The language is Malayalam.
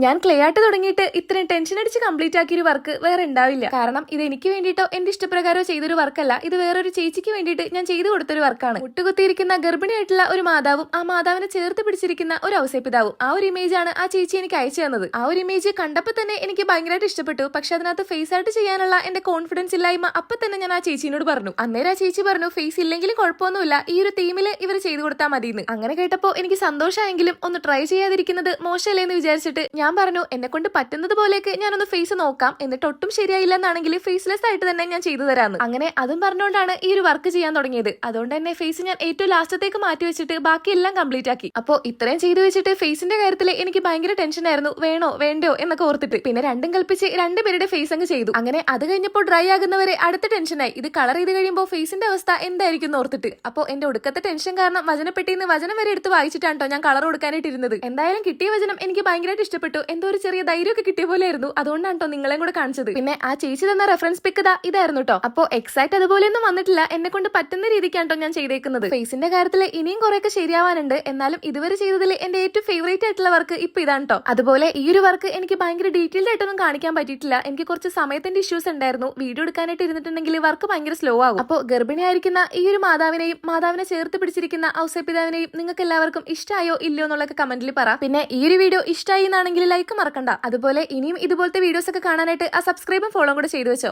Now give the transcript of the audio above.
ഞാൻ ക്ലേ ആർട്ട് തുടങ്ങിയിട്ട് ഇത്രയും ടെൻഷൻ അടിച്ച് കംപ്ലീറ്റ് ആക്കിയ ഒരു വർക്ക് വേറെ ഉണ്ടാവില്ല. കാരണം ഇത് എനിക്ക് വേണ്ടിയിട്ടോ എന്റെ ഇഷ്ടപ്രകാരമോ ചെയ്തൊരു വർക്കല്ല. ഇത് വേറൊരു ചേച്ചിക്ക് വേണ്ടിയിട്ട് ഞാൻ ചെയ്തു കൊടുത്തൊരു വർക്കാണ്. മുട്ടുകുത്തിയിരിക്കുന്ന ഗർഭിണിയായിട്ടുള്ള ഒരു മാതാവും ആ മാതാവിനെ ചേർത്ത് പിടിച്ചിരിക്കുന്ന ഒരു ഔസേപിതാവും. ആ ഒരു ഇമേജ് ആണ് ആ ചേച്ചി എനിക്ക് അയച്ചു തന്നത്. ആ ഒരു ഇമേജ് കണ്ടപ്പോൾ തന്നെ എനിക്ക് ഭയങ്കരമായിട്ട് ഇഷ്ടപ്പെട്ടു. പക്ഷെ അതിനകത്ത് ഫേസ് ആർട്ട് ചെയ്യാനുള്ള എന്റെ കോൺഫിഡൻസ് ഇല്ലായ്മ അപ്പൊ തന്നെ ഞാൻ ആ ചേച്ചിനോട് പറഞ്ഞു. അന്നേരം ആ ചേച്ചി പറഞ്ഞു ഫേസ് ഇല്ലെങ്കിലും കുഴപ്പമൊന്നുമില്ല, ഈ ഒരു തീമില് ഇവർ ചെയ്തു കൊടുത്താൽ മതിയെന്ന്. അങ്ങനെ കേട്ടപ്പോൾ എനിക്ക് സന്തോഷമായെങ്കിലും ഒന്ന് ട്രൈ ചെയ്യാതിരിക്കുന്നത് മോശമല്ലേ എന്ന് വിചാരിച്ചിട്ട് ഞാൻ പറഞ്ഞു എന്നെ കൊണ്ട് പറ്റുന്നത് പോലെയൊക്കെ ഞാനൊന്ന് ഫേസ് നോക്കാം, എന്നിട്ട് ഒട്ടും ശരിയായില്ലെന്നാണെങ്കിൽ ഫേസ്ലെസ് ആയിട്ട് തന്നെ ഞാൻ ചെയ്തു തരാന്ന്. അങ്ങനെ അതും പറഞ്ഞുകൊണ്ടാണ് ഈ ഒരു വർക്ക് ചെയ്യാൻ തുടങ്ങിയത്. അതുകൊണ്ട് തന്നെ ഫേസ് ഞാൻ ഏറ്റവും ലാസ്റ്റത്തേക്ക് മാറ്റി വെച്ചിട്ട് ബാക്കി എല്ലാം കംപ്ലീറ്റ് ആക്കി. അപ്പോൾ ഇത്രയും ചെയ്തു വെച്ചിട്ട് ഫേസിന്റെ കാര്യത്തിൽ എനിക്ക് ഭയങ്കര ടെൻഷൻ ആയിരുന്നു, വേണോ വേണ്ടോ എന്നൊക്കെ ഓർത്തിട്ട്. പിന്നെ രണ്ടും കൽപ്പിച്ച് രണ്ടുപേരുടെ ഫേസ് അങ്ങ് ചെയ്തു. അങ്ങനെ അത് കഴിഞ്ഞപ്പോൾ ഡ്രൈ ആകുന്നവരെ അടുത്ത ടെൻഷനായി, ഇത് കളർ ചെയ്ത് കഴിയുമ്പോൾ ഫേസിന്റെ അവസ്ഥ എന്തായിരിക്കും എന്ന് ഓർത്തിട്ട്. അപ്പോൾ എന്റെ ഒടുക്കത്തെ ടെൻഷൻ കാരണം വചനപ്പെട്ടിന്ന് വചനം വരെ എടുത്ത് വായിച്ചിട്ടാണ് ഞാൻ കളർ കൊടുക്കാനായിട്ട് ഇരുന്നത്. എന്തായാലും കിട്ടിയ വചനം എനിക്ക് ഭയങ്കരമായിട്ട് ഇഷ്ടപ്പെട്ടു. എന്തോ ഒരു ചെറിയ ധൈര്യമൊക്കെ കിട്ടിയ പോലെയായിരുന്നു. അതുകൊണ്ടാണ് കേട്ടോ നിങ്ങളെയും കൂടെ കാണിച്ചത്. പിന്നെ ആ ചേച്ചി തന്ന റെഫറൻസ് പിക്ക് ഇതായിരുന്നു കേട്ടോ. അപ്പോൾ എക്സാക്ട് അതുപോലെയൊന്നും വന്നിട്ടില്ല, എന്നെ കൊണ്ട് പറ്റുന്ന രീതിക്കാണ് കേട്ടോ ഞാൻ ചെയ്തേക്കുന്നത്. ഫേസിന്റെ കാര്യത്തിൽ ഇനിയും കുറെയൊക്കെ ശരിയാവാനുണ്ട്. എന്നാലും ഇതുവരെ ചെയ്തതിൽ എന്റെ ഏറ്റവും ഫേവറേറ്റ് ആയിട്ടുള്ള വർക്ക് ഇപ്പൊ ഇതാണ് കേട്ടോ. അതുപോലെ ഈ ഒരു വർക്ക് എനിക്ക് ഭയങ്കര ഡീറ്റെയിൽഡ് ആയിട്ടൊന്നും കാണിക്കാൻ പറ്റിയിട്ടില്ല. എനിക്ക് കുറച്ച് സമയത്തിന്റെ ഇഷ്യൂസ് ഉണ്ടായിരുന്നു. വീഡിയോ എടുക്കാനായിട്ട് ഇരുന്നിട്ടുണ്ടെങ്കിൽ വർക്ക് ഭയങ്കര സ്ലോ ആവും. അപ്പോൾ ഗർഭിണിയായിരിക്കുന്ന ഈ ഒരു മാതാവിനെയും മാതാവിനെ ചേർത്ത് പിടിച്ചിരിക്കുന്ന ഔസേപിതാവിനെയും നിങ്ങൾക്ക് എല്ലാവർക്കും ഇഷ്ടമായോ ഇല്ലയോ എന്നുള്ളൊക്കെ കമന്റിൽ പറ. പിന്നെ ഈ ഒരു വീഡിയോ ഇഷ്ടമായി എന്നാണെങ്കിൽ ലൈക്ക് മറക്കണ്ട. അതുപോലെ ഇനിയും ഇതുപോലത്തെ വീഡിയോസ് ഒക്കെ കാണാനായിട്ട് ആ സബ്സ്ക്രൈബും ഫോളോ കൂടെ ചെയ്തു വെച്ചോ.